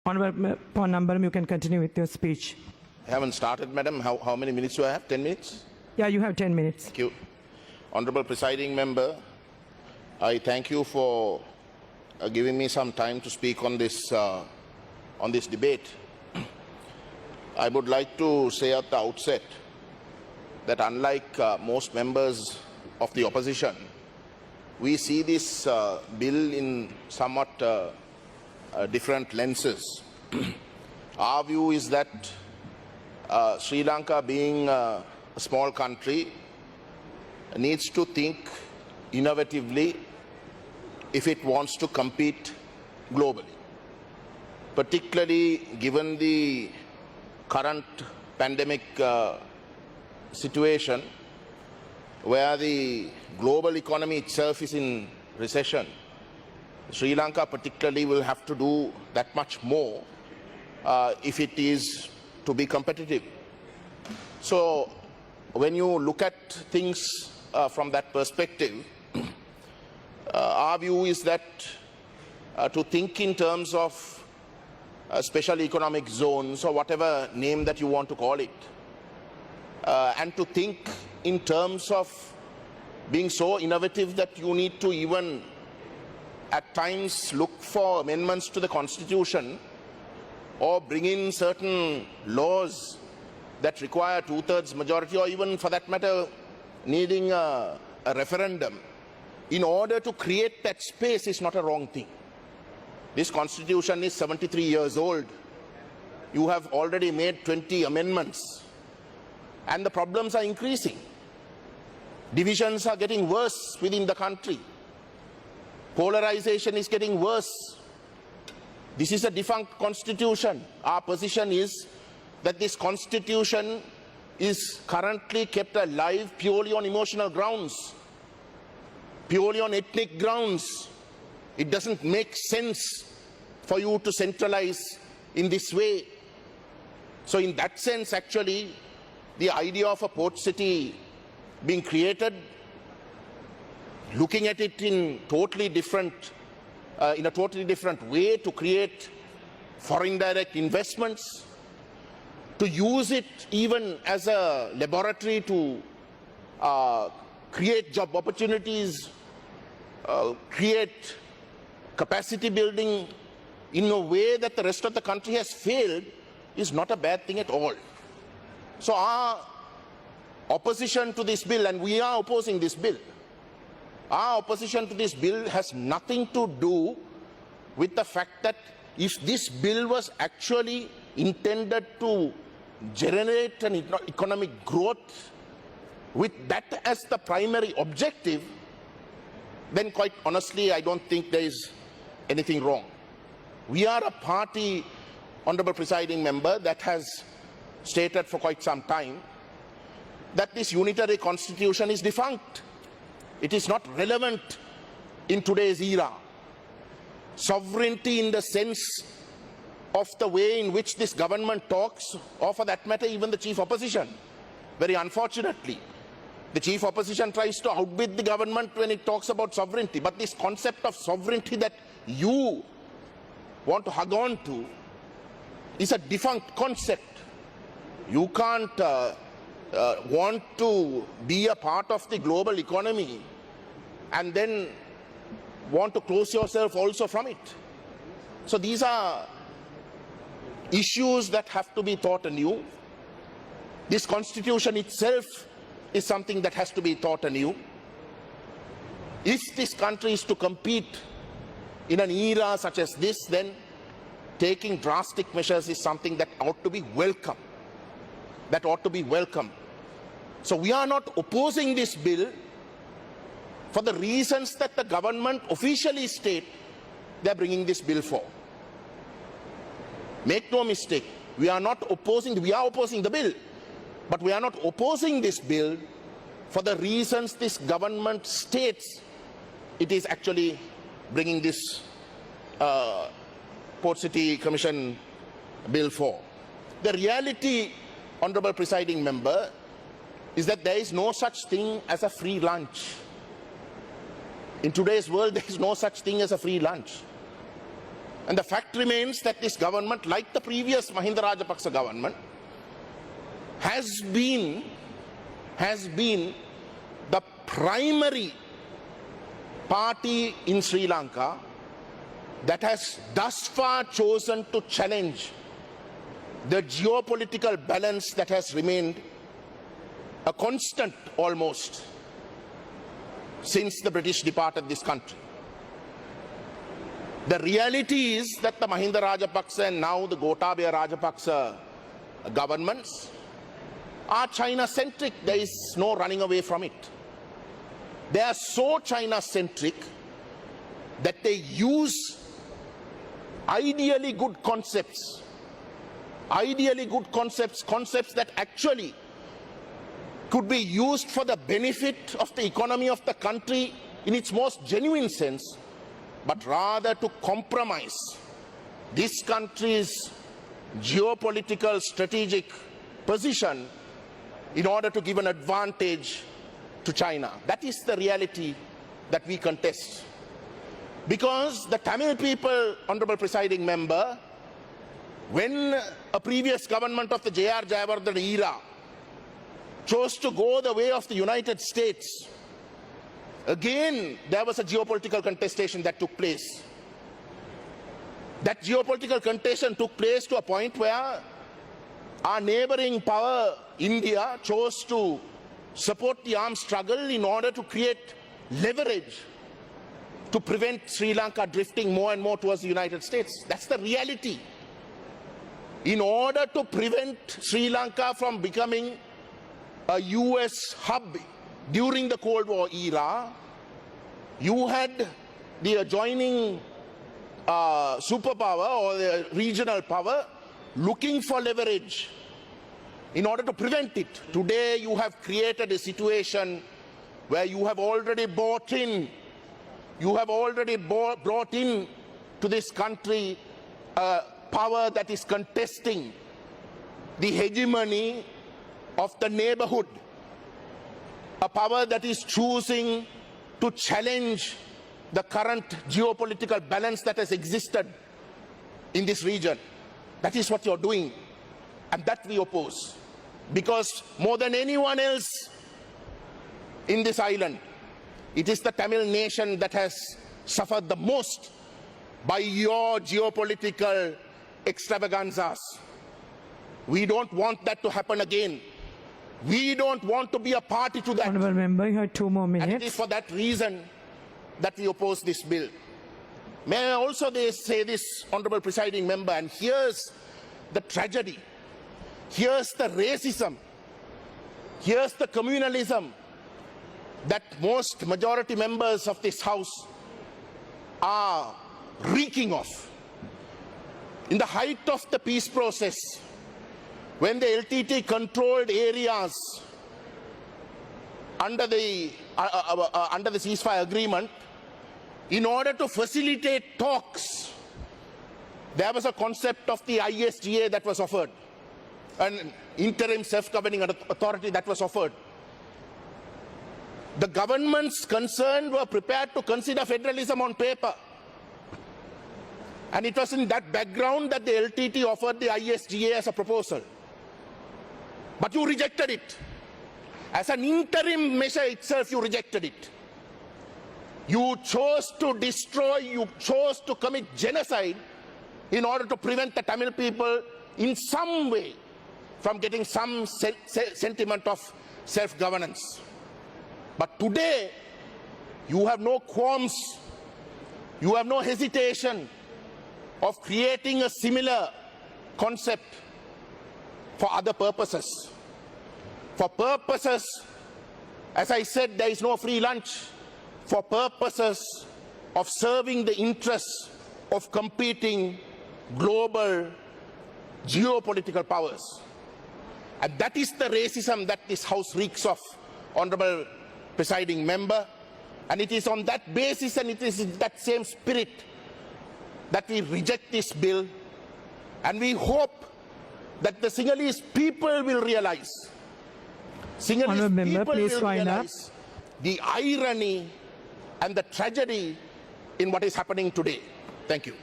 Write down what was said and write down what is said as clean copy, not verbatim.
Honourable Ponnambalam, you can continue with your speech. I haven't started, madam. How many minutes do I have? 10 minutes? Yeah, you have 10 minutes. Thank you. Honourable Presiding Member, I thank you for giving me some time to speak on this debate. I would like to say at the outset that unlike most members of the opposition, we see this bill in somewhat different lenses. Our view is that Sri Lanka, being a small country, needs to think innovatively if it wants to compete globally, particularly given the current pandemic situation where the global economy itself is in recession. Sri Lanka particularly will have to do that much more if it is to be competitive. So when you look at things from that perspective, our view is that to think in terms of special economic zones or whatever name that you want to call it, and to think in terms of being so innovative that you need to even at times look for amendments to the Constitution or bring in certain laws that require two-thirds majority, or even for that matter needing a referendum in order to create that space is not a wrong thing. This Constitution is 73 years old. You have already made 20 amendments and the problems are increasing. Divisions are getting worse within the country. Polarization is getting worse. This is a defunct constitution. Our position is that this constitution is currently kept alive purely on emotional grounds, purely on ethnic grounds. It doesn't make sense for you to centralize in this way. So in that sense, actually, the idea of a port city being created, looking at it in a totally different way to create foreign direct investments, to use it even as a laboratory to create job opportunities, create capacity building in a way that the rest of the country has failed, is not a bad thing at all. So our opposition to this bill, and we are opposing this bill, our opposition to this bill has nothing to do with the fact that if this bill was actually intended to generate an economic growth with that as the primary objective, then quite honestly, I don't think there is anything wrong. We are a party, Honourable Presiding Member, that has stated for quite some time that this unitary constitution is defunct. It is not relevant in today's era. Sovereignty in the sense of the way in which this government talks, or for that matter even the chief opposition, very unfortunately, the chief opposition tries to outbid the government when it talks about sovereignty. But this concept of sovereignty that you want to hug on to is a defunct concept. You can't want to be a part of the global economy and then want to close yourself also from it. So these are issues that have to be thought anew. This constitution itself is something that has to be thought anew. If this country is to compete in an era such as this, then taking drastic measures is something that ought to be welcome. That ought to be welcome. So we are not opposing this bill for the reasons that the government officially state they are bringing this bill for. Make no mistake, we are opposing the bill, but we are not opposing this bill for the reasons this government states it is actually bringing this Port City Commission bill for. The reality, Honourable Presiding Member, is that there is no such thing as a free lunch. In today's world, there is no such thing as a free lunch. And the fact remains that this government, like the previous Mahinda Rajapaksa government, has been the primary party in Sri Lanka that has thus far chosen to challenge the geopolitical balance that has remained a constant almost since the British departed this country. The reality is that the Mahinda Rajapaksa and now the Gotabaya Rajapaksa governments are China-centric. There is no running away from it. They are so China-centric that they use ideally good concepts, concepts that actually could be used for the benefit of the economy of the country in its most genuine sense, but rather to compromise this country's geopolitical strategic position in order to give an advantage to China. That is the reality that we contest. Because the Tamil people, Honorable Presiding Member, when a previous government of the J.R. Jayawardena era chose to go the way of the United States, again there was a geopolitical contestation that took place. That geopolitical contestation took place to a point where our neighboring power, India, chose to support the armed struggle in order to create leverage to prevent Sri Lanka drifting more and more towards the United States. That's the reality. In order to prevent Sri Lanka from becoming a US hub during the Cold War era, you had the adjoining superpower or the regional power looking for leverage in order to prevent it. Today you have created a situation where you have already brought in to this country a power that is contesting the hegemony of the neighborhood, a power that is choosing to challenge the current geopolitical balance that has existed in this region. That is what you're doing, and that we oppose. Because more than anyone else in this island, it is the Tamil nation that has suffered the most by your geopolitical extravaganzas. We don't want that to happen again. We don't want to be a party to that. Honourable Member, you have 2 more And it is minutes. for that reason that we oppose this bill. May I also say this, Honourable Presiding Member, and here's the tragedy. Here's the racism. Here's the communalism that most majority members of this House are reeking of. In the height of the peace process, when the LTT controlled areas under the ceasefire agreement, in order to facilitate talks, there was a concept of the ISGA that was offered, an interim self-governing authority that was offered. The governments concerned were prepared to consider federalism on paper. And it was in that background that the LTT offered the ISGA as a proposal. But you rejected it. As an interim measure itself, you rejected it. You chose to destroy, you chose to commit genocide in order to prevent the Tamil people in some way from getting some sentiment of self-governance. But today, you have no qualms, you have no hesitation of creating a similar concept for other purposes. For purposes, as I said, there is no free lunch. For purposes of serving the interests of competing global geopolitical powers. And that is the racism that this House reeks of, Honourable Presiding Member. And it is on that basis and it is in that same spirit that we reject this bill. And we hope that the Sinhalese people will realize, Honourable Member, please wind up. the irony and the tragedy in what is happening today. Thank you.